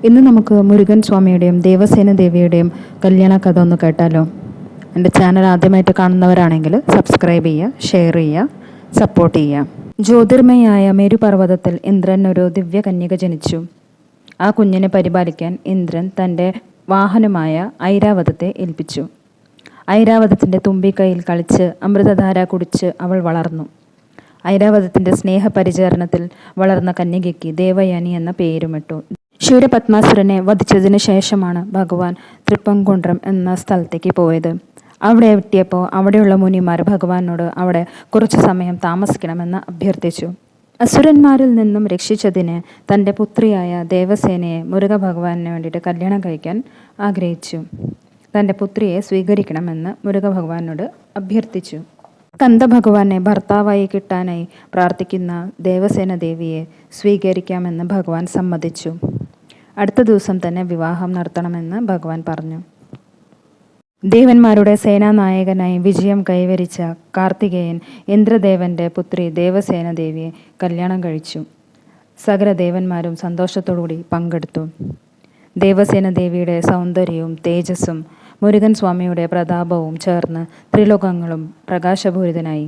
ഇന്ന് നമുക്ക് മുരുകൻ സ്വാമിയുടെയും ദേവസേന ദേവിയുടെയും കല്യാണ കഥ ഒന്ന് കേട്ടാലോ. എൻ്റെ ചാനൽ ആദ്യമായിട്ട് കാണുന്നവരാണെങ്കിൽ സബ്സ്ക്രൈബ് ചെയ്യുക, ഷെയർ ചെയ്യുക, സപ്പോർട്ട് ചെയ്യുക. ജ്യോതിർമയായ മേരുപർവ്വതത്തിൽ ഇന്ദ്രൻ ഒരു ദിവ്യകന്യക ജനിച്ചു. ആ കുഞ്ഞിനെ പരിപാലിക്കാൻ ഇന്ദ്രൻ തൻ്റെ വാഹനമായ ഐരാവതത്തെ ഏൽപ്പിച്ചു. ഐരാവതത്തിൻ്റെ തുമ്പിക്കൈയിൽ കളിച്ച് അമൃതധാര കുടിച്ച് അവൾ വളർന്നു. ഐരാവതത്തിൻ്റെ സ്നേഹപരിചരണത്തിൽ വളർന്ന കന്യകയ്ക്ക് ദേവയാനി എന്ന പേരുമിട്ടു. ക്ഷീരപത്മാസുരനെ വധിച്ചതിന് ശേഷമാണ് ഭഗവാൻ തൃപ്പങ്കുണ്ട്രം എന്ന സ്ഥലത്തേക്ക് പോയത്. അവിടെ എത്തിയപ്പോൾ അവിടെയുള്ള മുനിമാർ ഭഗവാനോട് അവിടെ കുറച്ചു സമയം താമസിക്കണമെന്ന് അഭ്യർത്ഥിച്ചു. അസുരന്മാരിൽ നിന്നും രക്ഷിച്ചതിന് തൻ്റെ പുത്രിയായ ദേവസേനയെ മുരുക ഭഗവാന് വേണ്ടിയിട്ട് കല്യാണം കഴിക്കാൻ ആഗ്രഹിച്ചു. തൻ്റെ പുത്രിയെ സ്വീകരിക്കണമെന്ന് മുരുക ഭഗവാനോട് അഭ്യർത്ഥിച്ചു. സ്കന്ദഭഗവാനെ ഭർത്താവായി കിട്ടാനായി പ്രാർത്ഥിക്കുന്ന ദേവസേന ദേവിയെ സ്വീകരിക്കാമെന്ന് ഭഗവാൻ സമ്മതിച്ചു. അടുത്ത ദിവസം തന്നെ വിവാഹം നടത്തണമെന്ന് ഭഗവാൻ പറഞ്ഞു. ദേവന്മാരുടെ സേനാനായകനായി വിജയം കൈവരിച്ച കാർത്തികേയൻ ഇന്ദ്രദേവന്റെ പുത്രി ദേവസേന ദേവിയെ കല്യാണം കഴിച്ചു. സകല ദേവന്മാരും സന്തോഷത്തോടുകൂടി പങ്കെടുത്തു. ദേവസേന ദേവിയുടെ സൗന്ദര്യവും തേജസ്സും മുരുകൻ സ്വാമിയുടെ പ്രതാപവും ചേർന്ന് ത്രിലോകങ്ങളും പ്രകാശപൂരിതനായി.